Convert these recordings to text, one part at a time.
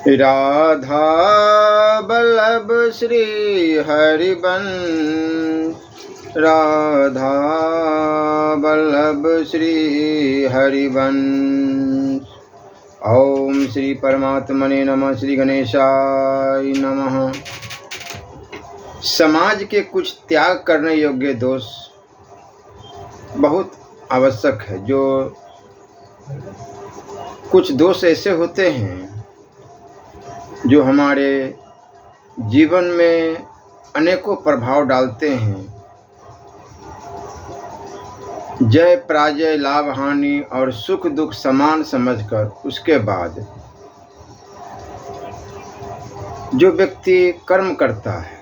राधा बल्लभ श्री हरिवंश, राधा बल्लभ श्री हरिवंश। ओम श्री परमात्मने नमः। श्री गणेशाय नमः। समाज के कुछ त्याग करने योग्य दोष बहुत आवश्यक है। जो कुछ दोष ऐसे होते हैं जो हमारे जीवन में अनेकों प्रभाव डालते हैं। जय पराजय, लाभ हानि और सुख दुख समान समझकर उसके बाद जो व्यक्ति कर्म करता है,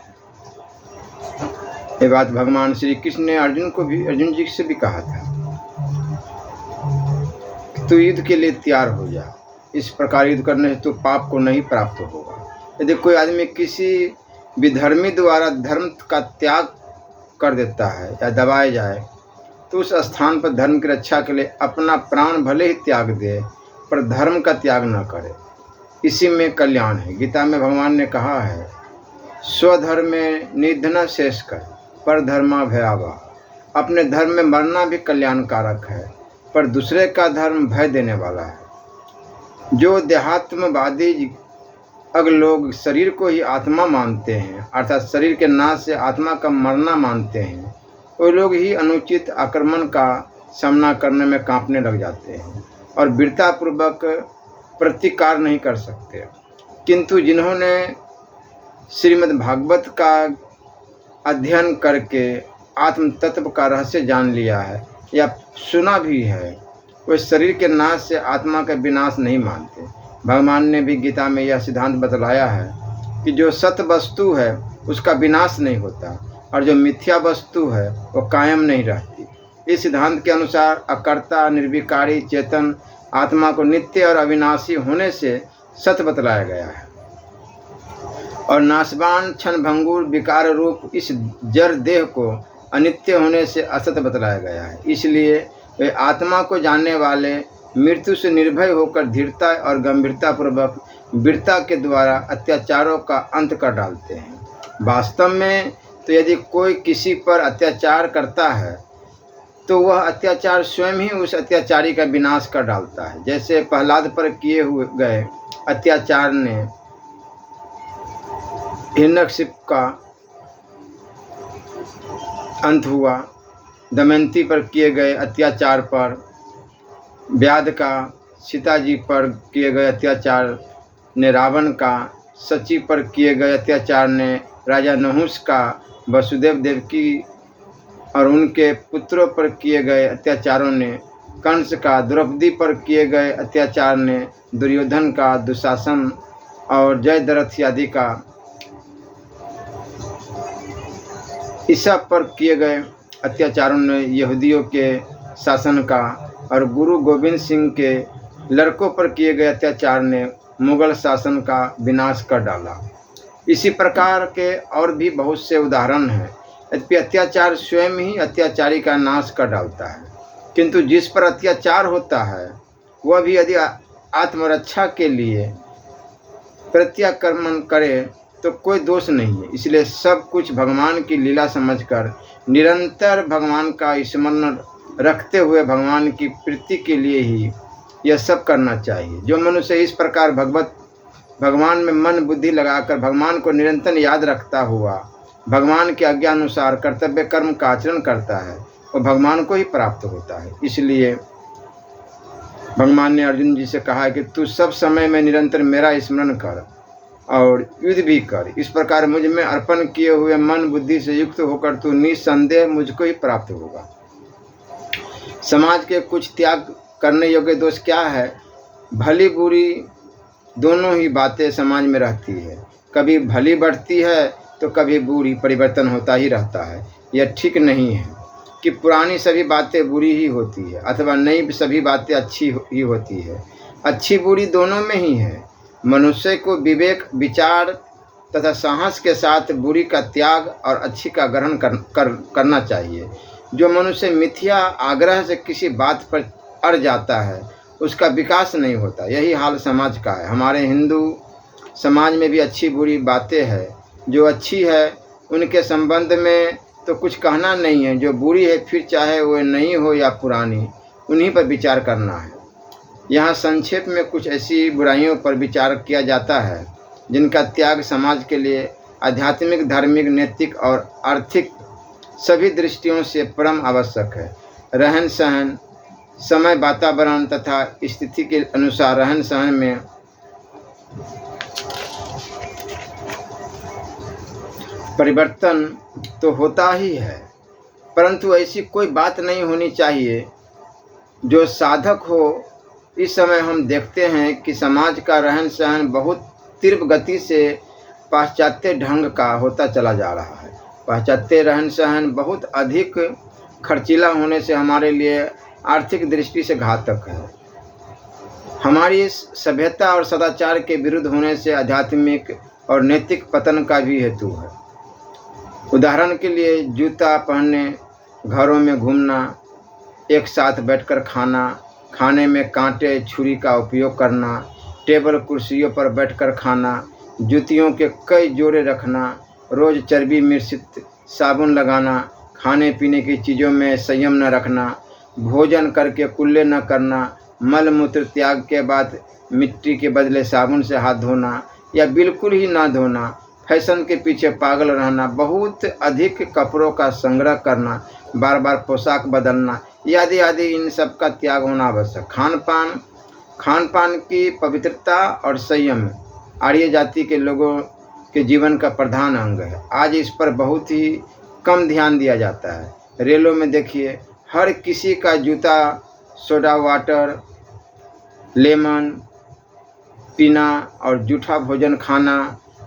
ये बात भगवान श्री कृष्ण ने अर्जुन जी से भी कहा था, तू युद्ध के लिए तैयार हो जा। इस प्रकार युद्ध करने से तो पाप को नहीं प्राप्त होगा। यदि कोई आदमी किसी विधर्मी द्वारा धर्म का त्याग कर देता है या दबाया जाए, तो उस स्थान पर धर्म की रक्षा के लिए अपना प्राण भले ही त्याग दे, पर धर्म का त्याग न करे। इसी में कल्याण है। गीता में भगवान ने कहा है, स्वधर्मे निधन शेष कर, पर धर्मा भयावह। अपने धर्म में मरना भी कल्याणकारक है, पर दूसरे का धर्म भय देने वाला है। जो देहात्मवादी लोग शरीर को ही आत्मा मानते हैं, अर्थात शरीर के नाश से आत्मा का मरना मानते हैं, वो लोग ही अनुचित आक्रमण का सामना करने में कांपने लग जाते हैं और वीरतापूर्वक प्रतिकार नहीं कर सकते। किंतु जिन्होंने श्रीमद् भागवत का अध्ययन करके आत्म तत्व का रहस्य जान लिया है या सुना भी है, वे शरीर के नाश से आत्मा का विनाश नहीं मानते। भगवान ने भी गीता में यह सिद्धांत बतलाया है कि जो सत्य वस्तु है उसका विनाश नहीं होता और जो मिथ्या वस्तु है वो कायम नहीं रहती। इस सिद्धांत के अनुसार अकर्ता निर्विकारी चेतन आत्मा को नित्य और अविनाशी होने से सत्य बतलाया गया है और नाशवान क्षणभंगुर विकार रूप इस जड़ देह को अनित्य होने से असत्य बतलाया गया है। इसलिए वे आत्मा को जानने वाले मृत्यु से निर्भय होकर धीरता और गंभीरता पूर्वक वीरता के द्वारा अत्याचारों का अंत कर डालते हैं। वास्तव में तो यदि कोई किसी पर अत्याचार करता है तो वह अत्याचार स्वयं ही उस अत्याचारी का विनाश कर डालता है। जैसे प्रहलाद पर किए हुए गए अत्याचार ने हिरण्यकशिप का अंत हुआ, दमयंती पर किए गए अत्याचार पर व्याध का, सीता जी पर किए गए अत्याचार ने रावण का, सची पर किए गए अत्याचार ने राजा नहुष का, वसुदेव देवकी और उनके पुत्रों पर किए गए अत्याचारों ने कंस का, द्रौपदी पर किए गए अत्याचार ने दुर्योधन का, दुशासन और जयद्रथ आदि का, ईसा पर किए गए अत्याचारों ने यहूदियों के शासन का और गुरु गोविंद सिंह के लड़कों पर किए गए अत्याचार ने मुगल शासन का विनाश कर डाला। इसी प्रकार के और भी बहुत से उदाहरण हैं। यद्यपि अत्याचार स्वयं ही अत्याचारी का नाश कर डालता है, किंतु जिस पर अत्याचार होता है वह भी यदि आत्मरक्षा के लिए प्रत्याक्रमण करे तो कोई दोष नहीं है। इसलिए सब कुछ भगवान की लीला समझकर निरंतर भगवान का स्मरण रखते हुए भगवान की प्रीति के लिए ही यह सब करना चाहिए। जो मनुष्य इस प्रकार भगवान में मन बुद्धि लगाकर भगवान को निरंतर याद रखता हुआ भगवान के आज्ञा अनुसार कर्तव्य कर्म का आचरण करता है वो भगवान को ही प्राप्त होता है। इसलिए भगवान ने अर्जुन जी से कहा कि तू सब समय में निरंतर मेरा स्मरण कर और युद्ध भी कर। इस प्रकार मुझ में अर्पण किए हुए मन बुद्धि से युक्त होकर तू निस्संदेह मुझको ही प्राप्त होगा। समाज के कुछ त्याग करने योग्य दोष क्या है? भली बुरी दोनों ही बातें समाज में रहती है। कभी भली बढ़ती है तो कभी बुरी, परिवर्तन होता ही रहता है। यह ठीक नहीं है कि पुरानी सभी बातें बुरी ही होती है अथवा नई सभी बातें अच्छी ही होती है। अच्छी बुरी दोनों में ही है। मनुष्य को विवेक विचार तथा साहस के साथ बुरी का त्याग और अच्छी का ग्रहण करना चाहिए। जो मनुष्य मिथ्या आग्रह से किसी बात पर अड़ जाता है उसका विकास नहीं होता। यही हाल समाज का है। हमारे हिंदू समाज में भी अच्छी बुरी बातें हैं। जो अच्छी है उनके संबंध में तो कुछ कहना नहीं है, जो बुरी है फिर चाहे वो नई हो या पुरानी, उन्हीं पर विचार करना है। यहाँ संक्षेप में कुछ ऐसी बुराइयों पर विचार किया जाता है जिनका त्याग समाज के लिए आध्यात्मिक, धार्मिक, नैतिक और आर्थिक सभी दृष्टियों से परम आवश्यक है। रहन सहन, समय, वातावरण तथा स्थिति के अनुसार रहन सहन में परिवर्तन तो होता ही है, परंतु ऐसी कोई बात नहीं होनी चाहिए जो साधक हो। इस समय हम देखते हैं कि समाज का रहन सहन बहुत तीव्र गति से पाश्चात्य ढंग का होता चला जा रहा है। पाश्चात्य रहन सहन बहुत अधिक खर्चीला होने से हमारे लिए आर्थिक दृष्टि से घातक है। हमारी सभ्यता और सदाचार के विरुद्ध होने से आध्यात्मिक और नैतिक पतन का भी हेतु है। उदाहरण के लिए जूता पहनने, घरों में घूमना, एक साथ बैठकर खाना, खाने में कांटे छुरी का उपयोग करना, टेबल कुर्सियों पर बैठकर खाना, जूतियों के कई जोड़े रखना, रोज़ चर्बी मिश्रित साबुन लगाना, खाने पीने की चीज़ों में संयम न रखना, भोजन करके कुल्ले न करना, मल मूत्र त्याग के बाद मिट्टी के बदले साबुन से हाथ धोना या बिल्कुल ही ना धोना, फैशन के पीछे पागल रहना, बहुत अधिक कपड़ों का संग्रह करना, बार बार पोशाक बदलना, आदि आदि, इन सब का त्याग होना आवश्यक। खान पान की पवित्रता और संयम आर्य जाति के लोगों के जीवन का प्रधान अंग है। आज इस पर बहुत ही कम ध्यान दिया जाता है। रेलों में देखिए, हर किसी का जूता सोडा वाटर, लेमन पीना और जूठा भोजन खाना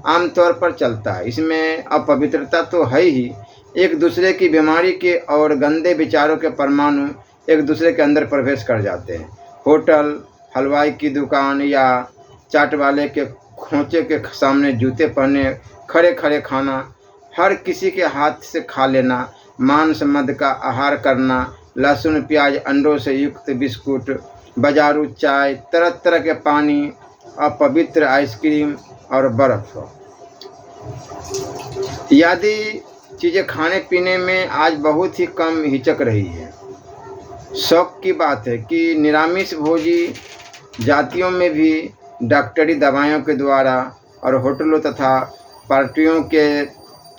आमतौर पर चलता है। इसमें अपवित्रता तो है ही, एक दूसरे की बीमारी के और गंदे विचारों के परमाणु एक दूसरे के अंदर प्रवेश कर जाते हैं। होटल, हलवाई की दुकान या चाट वाले के खोंचे के सामने जूते पहने खड़े खड़े खाना, हर किसी के हाथ से खा लेना, मांस मद का आहार करना, लहसुन प्याज अंडों से युक्त बिस्कुट, बाजारू चाय, तरह तरह के पानी, अपवित्र आइसक्रीम और बर्फ आदि चीज़ें खाने पीने में आज बहुत ही कम हिचक रही है। शौक की बात है कि निरामिष भोजी जातियों में भी डॉक्टरी दवाइयों के द्वारा और होटलों तथा पार्टियों के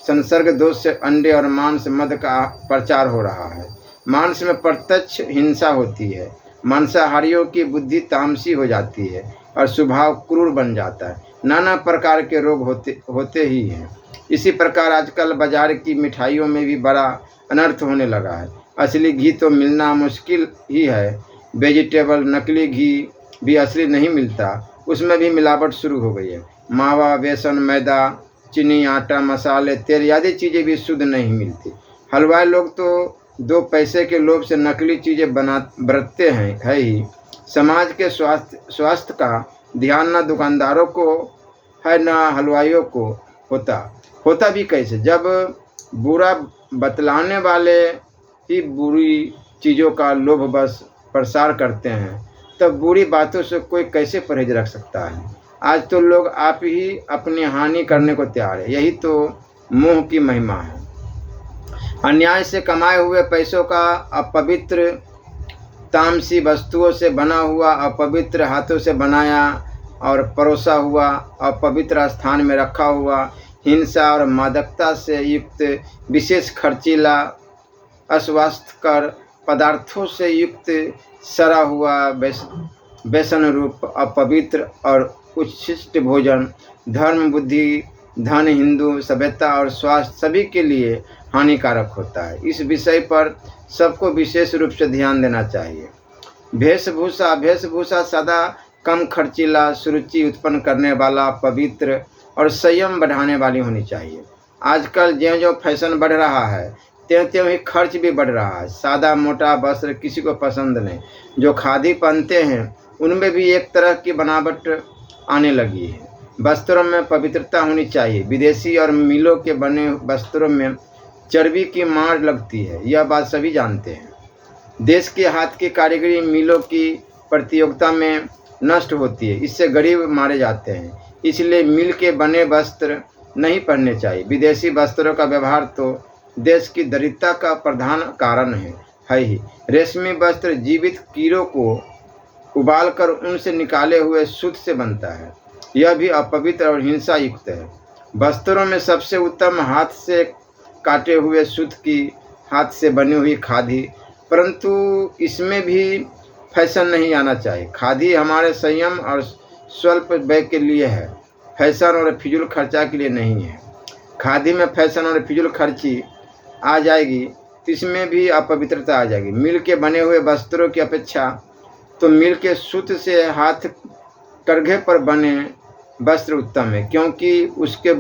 संसर्ग दोष से अंडे और मांस मद का प्रचार हो रहा है। मांस में प्रत्यक्ष हिंसा होती है। मांसाहारियों की बुद्धि तामसी हो जाती है और स्वभाव क्रूर बन जाता है। नाना प्रकार के रोग होते ही हैं। इसी प्रकार आजकल बाजार की मिठाइयों में भी बड़ा अनर्थ होने लगा है। असली घी तो मिलना मुश्किल ही है। वेजिटेबल नकली घी भी असली नहीं मिलता, उसमें भी मिलावट शुरू हो गई है। मावा, बेसन, मैदा, चीनी, आटा, मसाले, तेल आदि चीज़ें भी शुद्ध नहीं मिलती। हलवाई लोग तो 2 पैसे के लोभ से नकली चीज़ें बरतते हैं है ही। समाज के स्वास्थ्य का ध्यान न दुकानदारों को है न हलवाइयों को होता भी कैसे, जब बुरा बतलाने वाले ही बुरी चीज़ों का लोभ बस प्रसार करते हैं, तब बुरी बातों से कोई कैसे परहेज रख सकता है। आज तो लोग आप ही अपनी हानि करने को तैयार है। यही तो मोह की महिमा है। अन्याय से कमाए हुए पैसों का अपवित्र तामसी वस्तुओं से बना हुआ, अपवित्र हाथों से बनाया और परोसा हुआ, अपवित्र स्थान में रखा हुआ, हिंसा और मादकता से युक्त विशेष खर्चीला, अस्वास्थ्यकर पदार्थों से युक्त सड़ा हुआ व्यसन रूप अपवित्र और उच्छिष्ट भोजन धर्म, बुद्धि, धन, हिंदू सभ्यता और स्वास्थ्य सभी के लिए हानिकारक होता है। इस विषय पर सबको विशेष रूप से ध्यान देना चाहिए। वेशभूषा सदा कम खर्चीला, सुरुचि उत्पन्न करने वाला, पवित्र और संयम बढ़ाने वाली होनी चाहिए। आजकल ज्यों-ज्यों फैशन बढ़ रहा है त्यों ही खर्च भी बढ़ रहा है। सादा मोटा वस्त्र किसी को पसंद नहीं। जो खादी पहनते हैं उनमें भी एक तरह की बनावट आने लगी है। वस्त्रों में पवित्रता होनी चाहिए। विदेशी और मिलों के बने वस्त्रों में चर्बी की मार लगती है, यह बात सभी जानते हैं। देश के हाथ की कारीगरी मिलों की प्रतियोगिता में नष्ट होती है, इससे गरीब मारे जाते हैं। इसलिए मिल के बने वस्त्र नहीं पहनने चाहिए। विदेशी वस्त्रों का व्यवहार तो देश की दरिद्रता का प्रधान कारण है ही। रेशमी वस्त्र जीवित कीड़ों को उबालकर उनसे निकाले हुए सूत से बनता है। यह भी अपवित्र और हिंसा युक्त है। वस्त्रों में सबसे उत्तम हाथ से काटे हुए सूत की हाथ से बनी हुई खादी, परंतु इसमें भी फैशन नहीं आना चाहिए। खादी हमारे संयम और स्वल्प व्यय के लिए है, फैशन और फिजूल खर्चा के लिए नहीं है। खादी में फैशन और फिजूल खर्ची आ जाएगी तो इसमें भी अपवित्रता आ जाएगी। मिल के बने हुए वस्त्रों की अपेक्षा तो मिल के सूत से हाथ करघे पर बने वस्त्र उत्तम है, क्योंकि उसके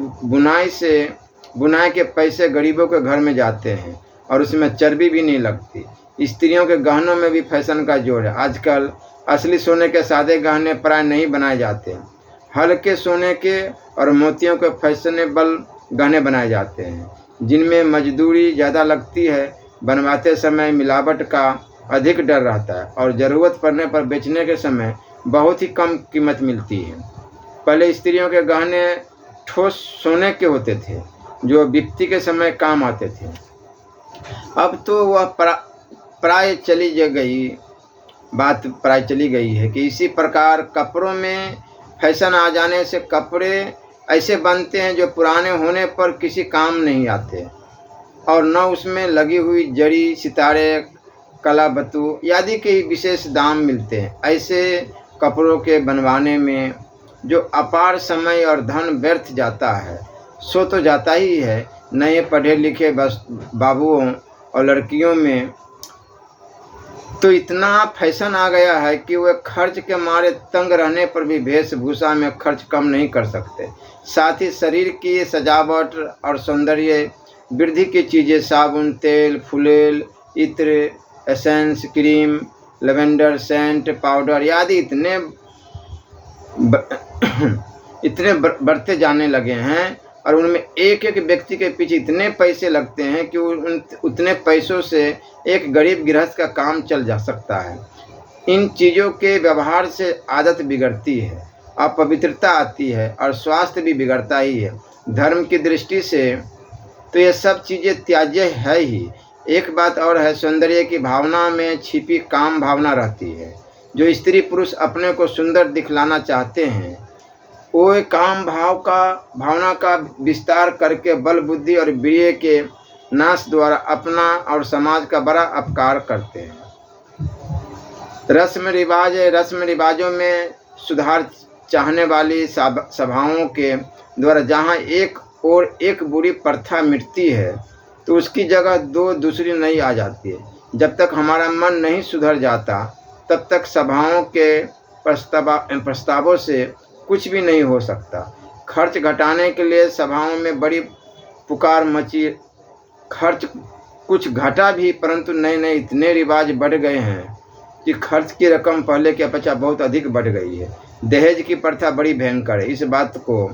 बुनाई के पैसे गरीबों के घर में जाते हैं और उसमें चर्बी भी नहीं लगती। स्त्रियों के गहनों में भी फैशन का जोर है। आजकल असली सोने के सादे गहने प्राय नहीं बनाए जाते, हल्के सोने के और मोतियों के फैशनेबल गहने बनाए जाते हैं, जिनमें मजदूरी ज़्यादा लगती है। बनवाते समय मिलावट का अधिक डर रहता है और ज़रूरत पड़ने पर बेचने के समय बहुत ही कम कीमत मिलती है। पहले स्त्रियों के गहने ठोस सोने के होते थे जो विपत्ति के समय काम आते थे। अब तो वह प्राय चली गई है कि इसी प्रकार कपड़ों में फैशन आ जाने से कपड़े ऐसे बनते हैं जो पुराने होने पर किसी काम नहीं आते और न उसमें लगी हुई जड़ी, सितारे, कलाबतू आदि के विशेष दाम मिलते हैं। ऐसे कपड़ों के बनवाने में जो अपार समय और धन व्यर्थ जाता है सो तो जाता ही है। नए पढ़े लिखे बाबुओं और लड़कियों में तो इतना फैशन आ गया है कि वे खर्च के मारे तंग रहने पर भी वेशभूषा में खर्च कम नहीं कर सकते। साथ ही शरीर की सजावट और सौंदर्य वृद्धि की चीज़ें, साबुन, तेल, फुलेल, इत्र, essence, cream, lavender, scent, powder आदि इतने बढ़ते जाने लगे हैं और उनमें एक एक व्यक्ति के पीछे इतने पैसे लगते हैं कि उतने पैसों से एक गरीब गृहस्थ का काम चल जा सकता है। इन चीज़ों के व्यवहार से आदत बिगड़ती है, अपवित्रता आती है और स्वास्थ्य भी बिगड़ता ही है। धर्म की दृष्टि से तो ये सब चीज़ें त्याज्य है ही। एक बात और है, सौंदर्य की भावना में छिपी काम भावना रहती है। जो स्त्री पुरुष अपने को सुंदर दिखलाना चाहते हैं वो काम भावना का विस्तार करके बल बुद्धि और वीर्य के नाश द्वारा अपना और समाज का बड़ा अपकार करते हैं। रस्म रिवाजों में सुधार चाहने वाली सभाओं के द्वारा जहाँ एक और एक बुरी प्रथा मिटती है तो उसकी जगह दो दूसरी नई आ जाती है। जब तक हमारा मन नहीं सुधर जाता तब तक सभाओं के प्रस्तावों से कुछ भी नहीं हो सकता। खर्च घटाने के लिए सभाओं में बड़ी पुकार मची। खर्च कुछ घटा भी, परंतु नए इतने रिवाज बढ़ गए हैं कि खर्च की रकम पहले की अपेक्षा बहुत अधिक बढ़ गई है। दहेज की प्रथा बड़ी भयंकर है, इस बात को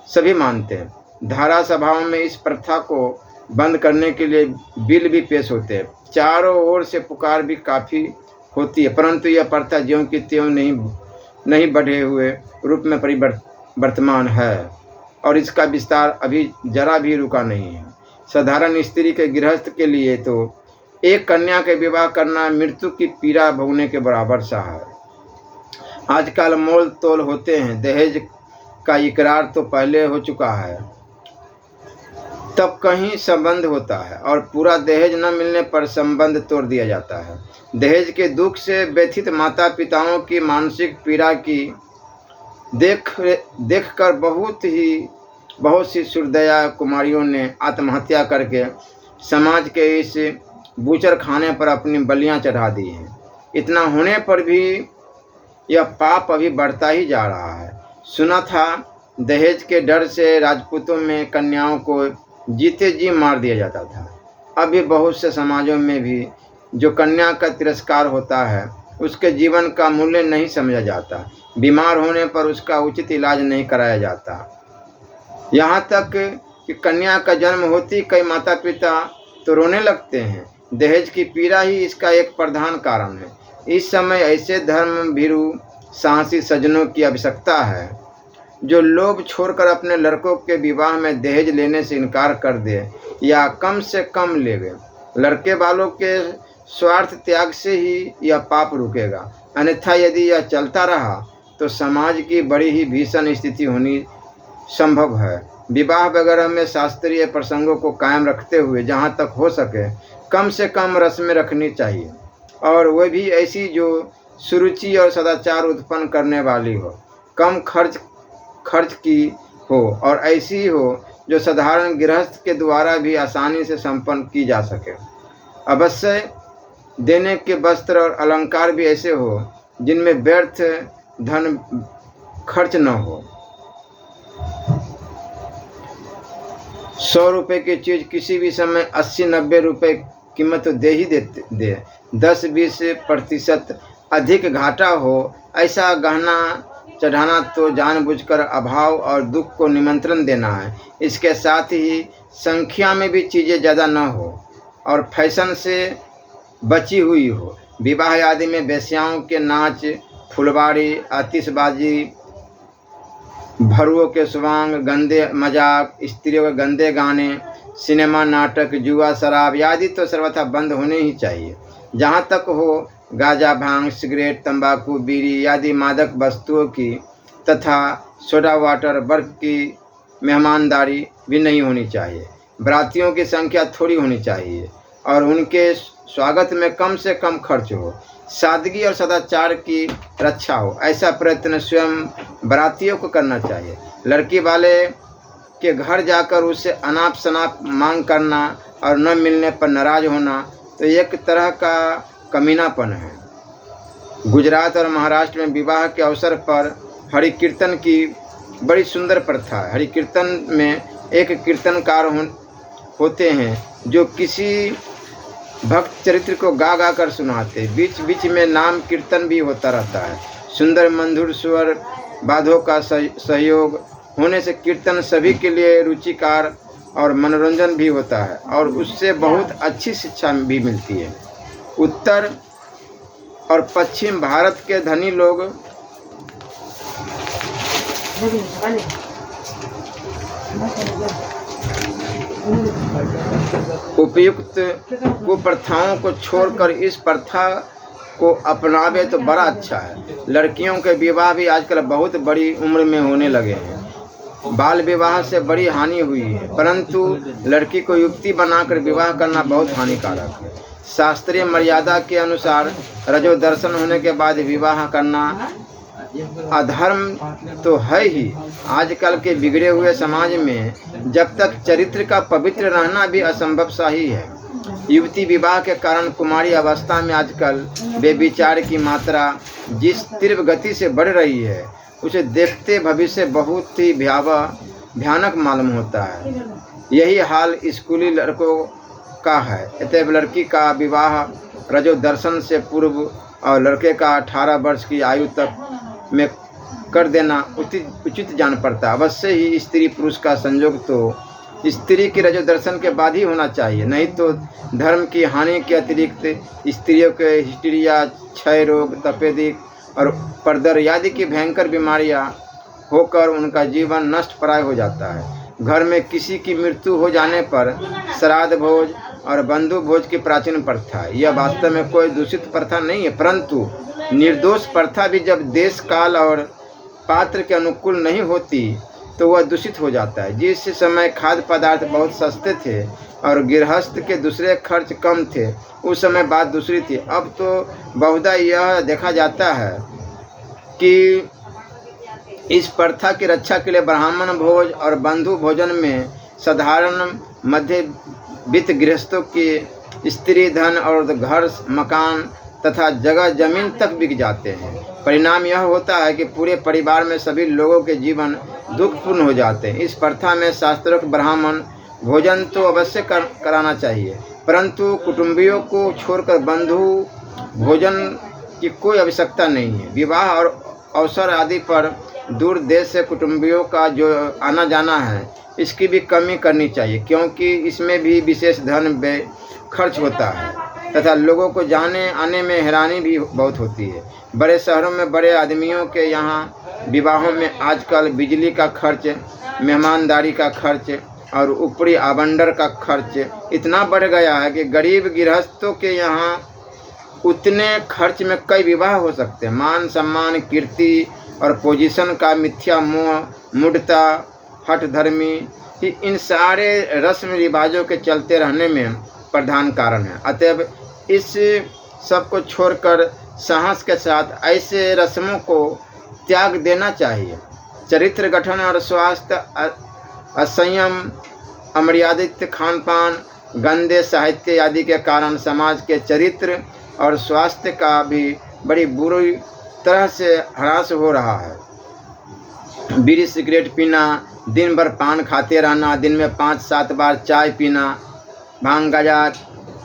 सभी मानते हैं। धारा सभाओं में इस प्रथा को बंद करने के लिए बिल भी पेश होते हैं। चारों ओर से पुकार भी काफ़ी होती है, परंतु यह प्रथा ज्यों की त्यों नहीं बढ़े हुए रूप में वर्तमान है और इसका विस्तार अभी जरा भी रुका नहीं है। साधारण स्त्री के गृहस्थ के लिए तो एक कन्या के विवाह करना मृत्यु की पीड़ा भोगने के बराबर सा है। आजकल मोल तोल होते हैं। दहेज का इकरार तो पहले हो चुका है, तब कहीं संबंध होता है और पूरा दहेज न मिलने पर संबंध तोड़ दिया जाता है। दहेज के दुख से व्यथित माता पिताओं की मानसिक पीड़ा की देखकर बहुत सी सुरदया कुमारियों ने आत्महत्या करके समाज के इस बूचर खाने पर अपनी बलियां चढ़ा दी हैं। इतना होने पर भी यह पाप अभी बढ़ता ही जा रहा है। सुना था दहेज के डर से राजपूतों में कन्याओं को जीते जी मार दिया जाता था। अभी बहुत से समाजों में भी जो कन्या का तिरस्कार होता है उसके जीवन का मूल्य नहीं समझा जाता। बीमार होने पर उसका उचित इलाज नहीं कराया जाता। यहाँ तक कि कन्या का जन्म होती कई माता पिता तो रोने लगते हैं। दहेज की पीड़ा ही इसका एक प्रधान कारण है। इस समय ऐसे धर्म भीरू साहसी सज्जनों की आवश्यकता है जो लोभ छोड़कर अपने लड़कों के विवाह में दहेज लेने से इनकार कर दे या कम से कम लेवे, लड़के वालों के स्वार्थ त्याग से ही यह पाप रुकेगा। अन्यथा यदि यह चलता रहा तो समाज की बड़ी ही भीषण स्थिति होनी संभव है। विवाह वगैरह में शास्त्रीय प्रसंगों को कायम रखते हुए जहाँ तक हो सके कम से कम रस्में रखनी चाहिए, और वह भी ऐसी जो सुरुचि और सदाचार उत्पन्न करने वाली हो, कम खर्च की हो और ऐसी हो जो साधारण गृहस्थ के द्वारा भी आसानी से संपन्न की जा सके। अवश्य देने के वस्त्र और अलंकार भी ऐसे हो जिनमें व्यर्थ धन खर्च न हो। 100 रुपये की चीज़ किसी भी समय 80-90 रुपये कीमत तो दे ही दे। 10-20% अधिक घाटा हो ऐसा गहना चढ़ाना तो जानबूझकर अभाव और दुख को निमंत्रण देना है। इसके साथ ही संख्या में भी चीज़ें ज़्यादा न हो और फैशन से बची हुई हो। विवाह आदि में वेश्याओं के नाच, फुलवाड़ी, आतिशबाजी, भरुओं के स्वांग, गंदे मजाक, स्त्रियों के गंदे गाने, सिनेमा, नाटक, जुआ, शराब आदि तो सर्वथा बंद होने ही चाहिए। जहाँ तक हो गांजा, भांग, सिगरेट, तंबाकू, बीड़ी आदि मादक वस्तुओं की तथा सोडा वाटर, बर्फ की मेहमानदारी भी नहीं होनी चाहिए। बरातियों की संख्या थोड़ी होनी चाहिए और उनके स्वागत में कम से कम खर्च हो। सादगी और सदाचार की रक्षा हो, ऐसा प्रयत्न स्वयं बरातियों को करना चाहिए। लड़की वाले के घर जाकर उससे अनाप शनाप मांग करना और न मिलने पर नाराज होना तो एक तरह का कमीनापन है। गुजरात और महाराष्ट्र में विवाह के अवसर पर हरि कीर्तन की बड़ी सुंदर प्रथा है। हरि कीर्तन में एक कीर्तनकार होते हैं जो किसी भक्त चरित्र को गा कर सुनाते। बीच बीच में नाम कीर्तन भी होता रहता है। सुंदर मधुर स्वर वाद्यों का सहयोग होने से कीर्तन सभी के लिए रुचिकार और मनोरंजन भी होता है और उससे बहुत अच्छी शिक्षा भी मिलती है। उत्तर और पश्चिम भारत के धनी लोग उपयुक्त कुप्रथाओं को छोड़कर इस प्रथा को अपनावे तो बड़ा अच्छा है। लड़कियों के विवाह भी आजकल बहुत बड़ी उम्र में होने लगे हैं। बाल विवाह से बड़ी हानि हुई है, परंतु लड़की को युवती बनाकर विवाह करना बहुत हानिकारक है। शास्त्रीय मर्यादा के अनुसार रजोदर्शन होने के बाद विवाह करना अधर्म तो है ही। आजकल के बिगड़े हुए समाज में जब तक चरित्र का पवित्र रहना भी असंभव सा ही है। युवती विवाह के कारण कुमारी अवस्था में आजकल बेविचार की मात्रा जिस तीव्र गति से बढ़ रही है उसे देखते भविष्य बहुत ही भयानक मालूम होता है। यही हाल स्कूली लड़कों का है। अतएव लड़की का विवाह रजोदर्शन से पूर्व और लड़के का 18 वर्ष की आयु तक में कर देना उचित जान पड़ता। अवश्य ही स्त्री पुरुष का संयोग तो स्त्री की रजोदर्शन के बाद ही होना चाहिए, नहीं तो धर्म की हानि के अतिरिक्त स्त्रियों के हिस्टीरिया, क्षय रोग, तपेदिक और परदर आदि की भयंकर बीमारियां होकर उनका जीवन नष्ट प्राय हो जाता है। घर में किसी की मृत्यु हो जाने पर श्राद्ध भोज और बंधु भोज की प्राचीन प्रथा है। यह वास्तव में कोई दूषित प्रथा नहीं है, परंतु निर्दोष प्रथा भी जब देश काल और पात्र के अनुकूल नहीं होती तो वह दूषित हो जाता है। जिस समय खाद्य पदार्थ बहुत सस्ते थे और गृहस्थ के दूसरे खर्च कम थे उस समय बात दूसरी थी। अब तो बहुधा यह देखा जाता है कि इस प्रथा की रक्षा के लिए ब्राह्मण भोज और बंधु भोजन में साधारण मध्य वित्त गृहस्थों की स्त्री धन और घर मकान तथा जगह जमीन तक बिक जाते हैं। परिणाम यह होता है कि पूरे परिवार में सभी लोगों के जीवन दुखपूर्ण हो जाते हैं। इस प्रथा में शास्त्रोक्त ब्राह्मण भोजन तो अवश्य कराना चाहिए, परंतु कुटुंबियों को छोड़कर बंधु भोजन की कोई आवश्यकता नहीं है। विवाह और अवसर आदि पर दूर देश से कुटुंबियों का जो आना जाना है इसकी भी कमी करनी चाहिए, क्योंकि इसमें भी विशेष धन व्यय खर्च होता है। तथा लोगों को जाने आने में हैरानी भी बहुत होती है। बड़े शहरों में बड़े आदमियों के यहाँ विवाहों में आजकल बिजली का खर्च, मेहमानदारी का खर्च और ऊपरी आवंडर का खर्च इतना बढ़ गया है कि गरीब गृहस्थों के यहाँ उतने खर्च में कई विवाह हो सकते हैं। मान सम्मान, कीर्ति और पोजीशन का मिथ्या मोह, मूढ़ता, हठ धर्मी ही इन सारे रस्म रिवाजों के चलते रहने में प्रधान कारण है। अतएव इस सब को छोड़कर साहस के साथ ऐसे रस्मों को त्याग देना चाहिए। चरित्र गठन और स्वास्थ्य, असंयम, अमर्यादित खान पान, गंदे साहित्य आदि के कारण समाज के चरित्र और स्वास्थ्य का भी बड़ी बुरी तरह से ह्रास हो रहा है। बीड़ी सिगरेट पीना, दिन भर पान खाते रहना, दिन में 5-7 बार चाय पीना, भांग, गांजा,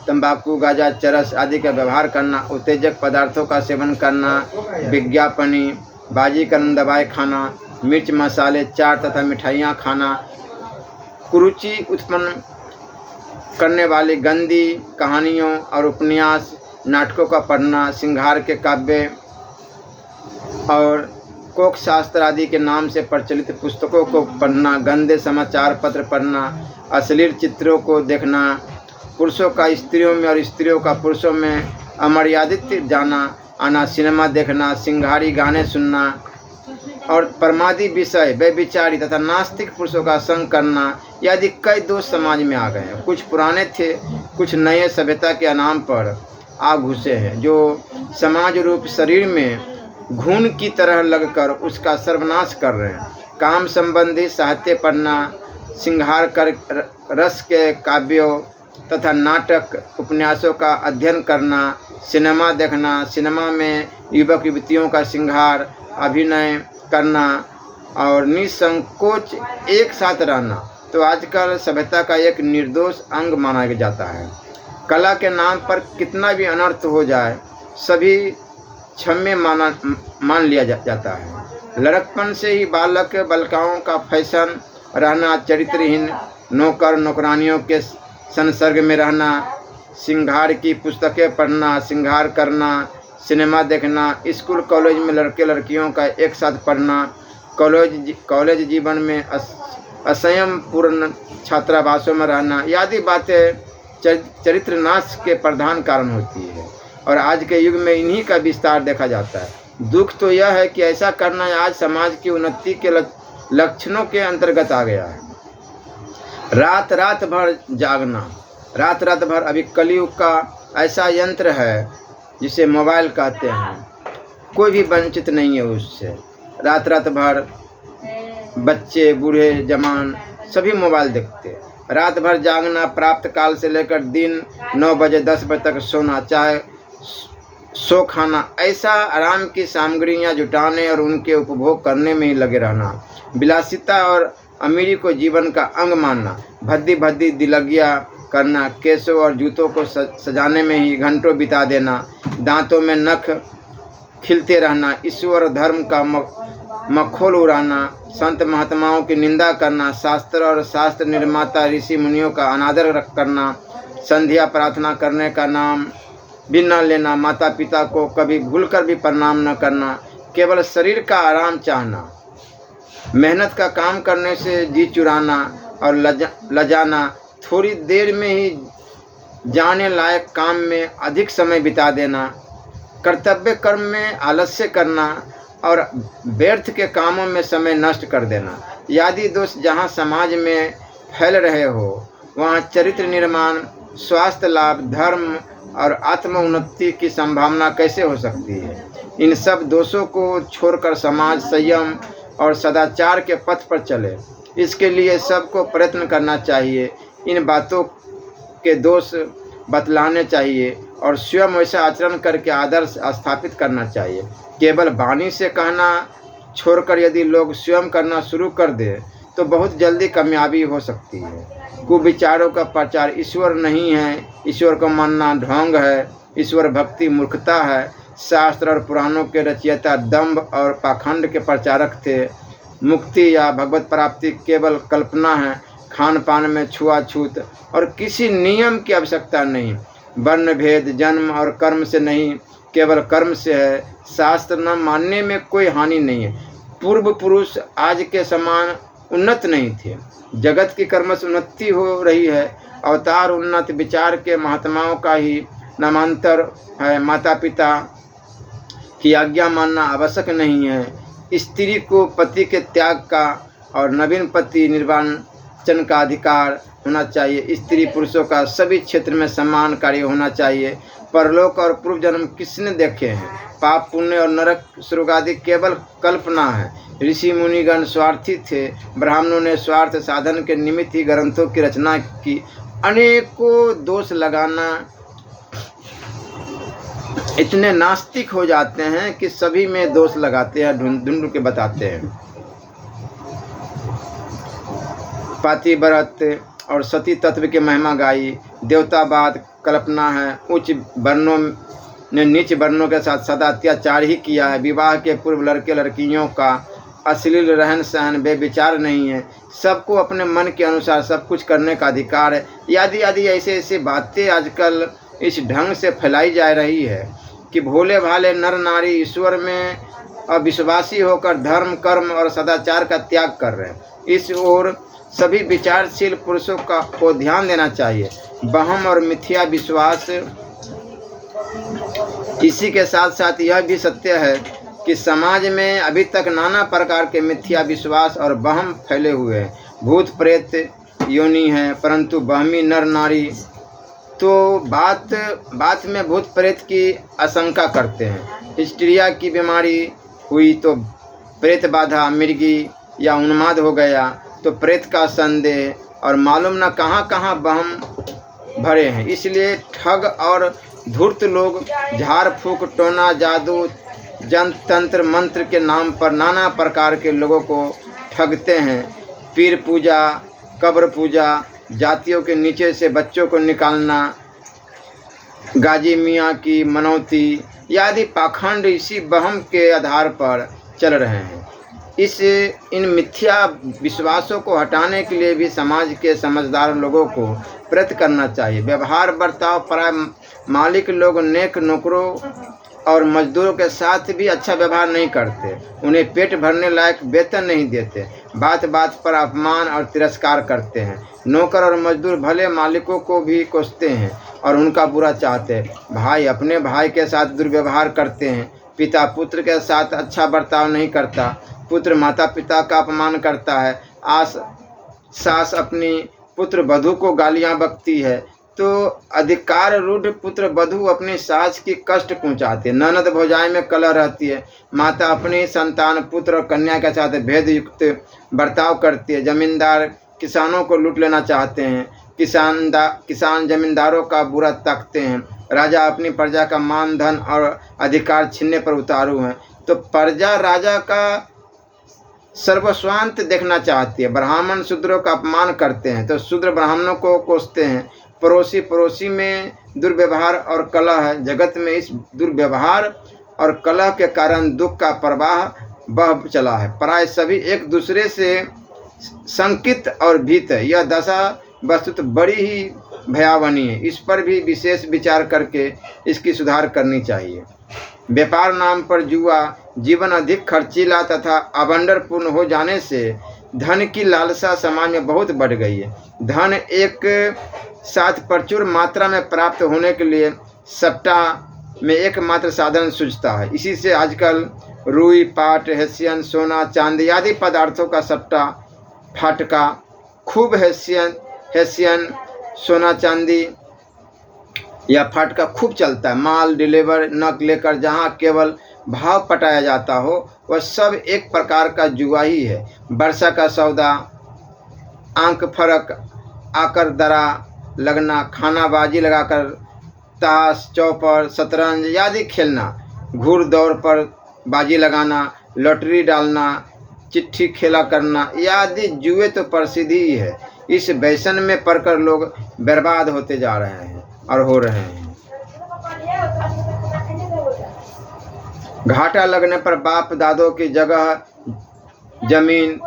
तंबाकू, गांजा, चरस आदि का व्यवहार करना, उत्तेजक पदार्थों का सेवन करना, विज्ञापनी बाजीकरण दवाएं खाना, मिर्च मसाले, चाट तथा मिठाइयाँ खाना, कुरुचि उत्पन्न करने वाली गंदी कहानियों और उपन्यास, नाटकों का पढ़ना, सिंगार के काव्य और कोक शास्त्र आदि के नाम से प्रचलित पुस्तकों को पढ़ना, गंदे समाचार पत्र पढ़ना, अश्लील चित्रों को देखना, पुरुषों का स्त्रियों में और स्त्रियों का पुरुषों में अमर्यादित जाना आना, सिनेमा देखना, सिंगारी गाने सुनना और परमादी विषय, व्यभिचारी तथा नास्तिक पुरुषों का संग करना आदि कई दोष समाज में आ गए हैं। कुछ पुराने थे, कुछ नए सभ्यता के नाम पर आ घुसे हैं, जो समाज रूप शरीर में घून की तरह लगकर उसका सर्वनाश कर रहे हैं। काम संबंधी साहित्य पढ़ना, सिंगार कर रस के काव्यों तथा नाटक उपन्यासों का अध्ययन करना, सिनेमा देखना, सिनेमा में युवक युवतियों का सिंगार अभिनय करना और निसंकोच एक साथ रहना तो आजकल सभ्यता का एक निर्दोष अंग माना जाता है। कला के नाम पर कितना भी अनर्थ हो जाए सभी क्षम्य मान लिया जाता है। लड़कपन से ही बालक बालिकाओं का फैशन रहना, चरित्रहीन नौकर नौकरानियों के संसर्ग में रहना, सिंगार की पुस्तकें पढ़ना, सिंगार करना, सिनेमा देखना, स्कूल कॉलेज में लड़के लड़कियों का एक साथ पढ़ना, कॉलेज जीवन में असंयम पूर्ण छात्रावासों में रहना आदि बातें चरित्र नाश के प्रधान कारण होती है और आज के युग में इन्हीं का विस्तार देखा जाता है। दुख तो यह है कि ऐसा करना आज समाज की उन्नति के लक्षणों के अंतर्गत आ गया है। रात रात भर जागना, रात रात भर अभी कलयुग का ऐसा यंत्र है जिसे मोबाइल कहते हैं, कोई भी वंचित नहीं है उससे। रात रात भर बच्चे बूढ़े जवान सभी मोबाइल देखते। रात भर जागना, प्राप्त काल से लेकर दिन 9 बजे 10 बजे तक सोना, चाहे सो खाना, ऐसा आराम की सामग्रियां जुटाने और उनके उपभोग करने में ही लगे रहना। विलासिता और अमीरी को जीवन का अंग मानना, भद्दी भद्दी दिलगिया करना, केसों और जूतों को सजाने में ही घंटों बिता देना, दांतों में नख खिलते रहना, ईश्वर धर्म का मखौल उड़ाना, संत महात्माओं की निंदा करना, शास्त्र और शास्त्र निर्माता ऋषि मुनियों का अनादर करना, संध्या प्रार्थना करने का नाम भी न लेना, माता पिता को कभी भूलकर भी प्रणाम न करना, केवल शरीर का आराम चाहना, मेहनत का काम करने से जी चुराना और लजाना, थोड़ी देर में ही जाने लायक काम में अधिक समय बिता देना, कर्तव्य कर्म में आलस्य करना और व्यर्थ के कामों में समय नष्ट कर देना आदि दोष जहाँ समाज में फैल रहे हो वहाँ चरित्र निर्माण, स्वास्थ्य लाभ, धर्म और आत्म उन्नति की संभावना कैसे हो सकती है। इन सब दोषों को छोड़कर समाज संयम और सदाचार के पथ पर चले, इसके लिए सबको प्रयत्न करना चाहिए। इन बातों के दोष बतलाने चाहिए और स्वयं वैसा आचरण करके आदर्श स्थापित करना चाहिए। केवल वाणी से कहना छोड़कर यदि लोग स्वयं करना शुरू कर दे तो बहुत जल्दी कामयाबी हो सकती है। कुविचारों का प्रचार ईश्वर नहीं है, ईश्वर को मानना ढोंग है, ईश्वर भक्ति मूर्खता है। शास्त्र और पुराणों के रचयिता दंभ और पाखंड के प्रचारक थे। मुक्ति या भगवत प्राप्ति केवल कल्पना है। खान पान में छुआछूत और किसी नियम की आवश्यकता नहीं। वर्ण भेद जन्म और कर्म से नहीं, केवल कर्म से है। शास्त्र न मानने में कोई हानि नहीं है। पूर्व पुरुष आज के समान उन्नत नहीं थे। जगत की कर्म से उन्नति हो रही है। अवतार उन्नत विचार के महात्माओं का ही नामांतर है। माता पिता की आज्ञा मानना आवश्यक नहीं है। स्त्री को पति के त्याग का और नवीन पति निर्वाचन का अधिकार होना चाहिए। स्त्री पुरुषों का सभी क्षेत्र में समान कार्य होना चाहिए। परलोक और पूर्व जन्म किसने देखे हैं? पाप पुण्य और नरक स्वर्ग आदि केवल कल्पना है। ऋषि मुनिगण स्वार्थी थे। ब्राह्मणों ने स्वार्थ साधन के निमित्त ही ग्रंथों की रचना की। अनेकों दोष लगाना, इतने नास्तिक हो जाते हैं कि सभी में दोष लगाते हैं, ढूंढ के बताते हैं। पातिव्रत और सती तत्व की महिमा गाई। देवतावाद कल्पना है। उच्च वर्णों ने नीच वर्णों के साथ सदा अत्याचार ही किया है। विवाह के पूर्व लड़के लड़कियों का अश्लील रहन सहन बेविचार नहीं है। सबको अपने मन के अनुसार सब कुछ करने का अधिकार है। आदि आदि ऐसे ऐसे बातें आजकल इस ढंग से फैलाई जा रही है कि भोले भाले नर नारी ईश्वर में अविश्वासी होकर धर्म कर्म और सदाचार का त्याग कर रहे हैं। इस ओर सभी विचारशील पुरुषों को ध्यान देना चाहिए। वहम और मिथ्या विश्वास। इसी के साथ साथ यह भी सत्य है कि समाज में अभी तक नाना प्रकार के मिथ्या विश्वास और वहम फैले हुए हैं। भूत प्रेत योनि है, परंतु वहमी नर नारी तो बात में भूत प्रेत की आशंका करते हैं। हिस्टीरिया की बीमारी हुई तो प्रेत बाधा, मिर्गी या उन्माद हो गया तो प्रेत का संदेह, और मालूम न कहाँ कहाँ वहम भरे हैं। इसलिए ठग और धूर्त लोग झाड़ फूक, टोना, जादू, जंत्र तंत्र मंत्र के नाम पर नाना प्रकार के लोगों को ठगते हैं। पीर पूजा, कब्र पूजा, जातियों के नीचे से बच्चों को निकालना, गाजी मियाँ की मनौती आदि पाखंड इसी वहम के आधार पर चल रहे हैं। इन मिथ्या विश्वासों को हटाने के लिए भी समाज के समझदार लोगों को प्रयत्न करना चाहिए। व्यवहार बर्ताव पराय मालिक लोग नेक नौकरों और मजदूरों के साथ भी अच्छा व्यवहार नहीं करते। उन्हें पेट भरने लायक वेतन नहीं देते। बात बात पर अपमान और तिरस्कार करते हैं। नौकर और मजदूर भले मालिकों को भी कोसते हैं और उनका बुरा चाहते हैं। भाई अपने भाई के साथ दुर्व्यवहार करते हैं। पिता पुत्र के साथ अच्छा बर्ताव नहीं करता। पुत्र माता पिता का अपमान करता है। सास अपनी पुत्र वधू को गालियां बकती है तो अधिकार रूढ़ पुत्र वधू अपनी सास की कष्ट पहुंचाती है। ननद भौजाई में कलह रहती है। माता अपनी संतान पुत्र और कन्या के साथ भेद युक्त बर्ताव करती है। जमींदार किसानों को लूट लेना चाहते हैं। किसान जमींदारों का बुरा तकते हैं। राजा अपनी प्रजा का मान धन और अधिकार छीनने पर उतारू हैं तो प्रजा राजा का सर्वस्वांत देखना चाहती है। ब्राह्मण शूद्रों का अपमान करते हैं तो शूद्र ब्राह्मणों को कोसते हैं। पड़ोसी में दुर्व्यवहार और कलह है। जगत में इस दुर्व्यवहार और कलह के कारण दुख का प्रवाह बह चला है। प्राय सभी एक दूसरे से शंकित और भीत है। यह दशा वस्तुतः बड़ी ही भयावनी है। इस पर भी विशेष विचार करके इसकी सुधार करनी चाहिए। व्यापार नाम पर जुआ जीवन अधिक खर्चीला तथा अवंडरपूर्ण हो जाने से धन की लालसा समाज में बहुत बढ़ गई है। धन एक साथ प्रचुर मात्रा में प्राप्त होने के लिए सट्टा में एकमात्र साधन सूझता है। इसी से आजकल रुई पाट हेसियन सोना चांदी आदि पदार्थों का सट्टा फाटका खूब हेसियन सोना चांदी या फाटका खूब चलता है। माल डिलीवर न लेकर जहाँ केवल भाव पटाया जाता हो वह सब एक प्रकार का जुआ ही है। वर्षा का सौदा, आंक फरक आकर दरा लगना, खानाबाजी लगाकर ताश चौपड़ शतरंज आदि खेलना, घूर दौड़ पर बाजी लगाना, लॉटरी डालना, चिट्ठी खेला करना आदि जुए तो प्रसिद्ध ही है। इस व्यसन में पड़कर लोग बर्बाद होते जा रहे हैं और हो रहे हैं। घाटा लगने पर बाप दादों की जगह जमीन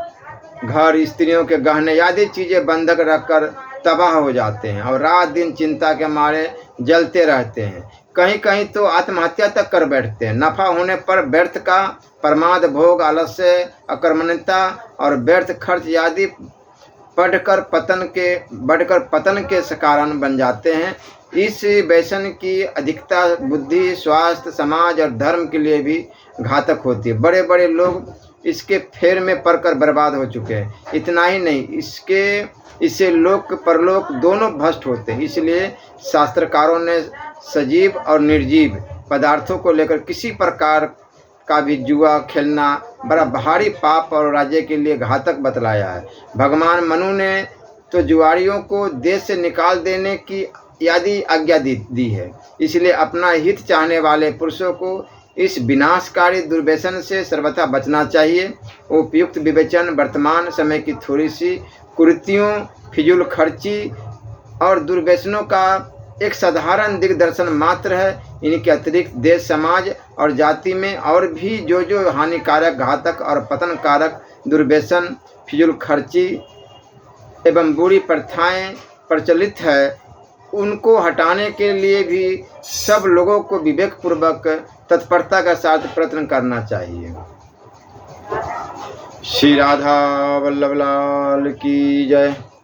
घर स्त्रियों के गहने आदि चीजें बंधक रखकर तबाह हो जाते हैं और रात दिन चिंता के मारे जलते रहते हैं। कहीं कहीं तो आत्महत्या तक कर बैठते हैं। नफा होने पर व्यर्थ का प्रमाद, भोग, आलस्य, अकर्मण्यता और व्यर्थ खर्च आदि बढ़कर पतन के कारण बन जाते हैं। इस व्यसन की अधिकता बुद्धि, स्वास्थ्य, समाज और धर्म के लिए भी घातक होती है। बड़े बड़े लोग इसके फेर में पड़कर बर्बाद हो चुके हैं। इतना ही नहीं, इससे लोक परलोक दोनों भ्रष्ट होते हैं। इसलिए शास्त्रकारों ने सजीव और निर्जीव पदार्थों को लेकर किसी प्रकार का भी जुआ खेलना बड़ा भारी पाप और राज्य के लिए घातक बतलाया है। भगवान मनु ने तो जुआरियों को देश से निकाल देने की आज्ञा दी है। इसलिए अपना हित चाहने वाले पुरुषों को इस विनाशकारी दुर्व्यसन से सर्वथा बचना चाहिए। उपयुक्त विवेचन वर्तमान समय की थोड़ी सी कुरीतियों, फिजूल खर्ची और दुर्व्यसनों का एक साधारण दिग्दर्शन मात्र है। इनके अतिरिक्त देश, समाज और जाति में और भी जो हानिकारक, घातक और पतनकारक दुर्व्यसन, फिजूल खर्ची एवं बुरी प्रथाएं प्रचलित है, उनको हटाने के लिए भी सब लोगों को विवेकपूर्वक तत्परता के साथ प्रयत्न करना चाहिए। श्री राधा वल्लभ लाल की जय।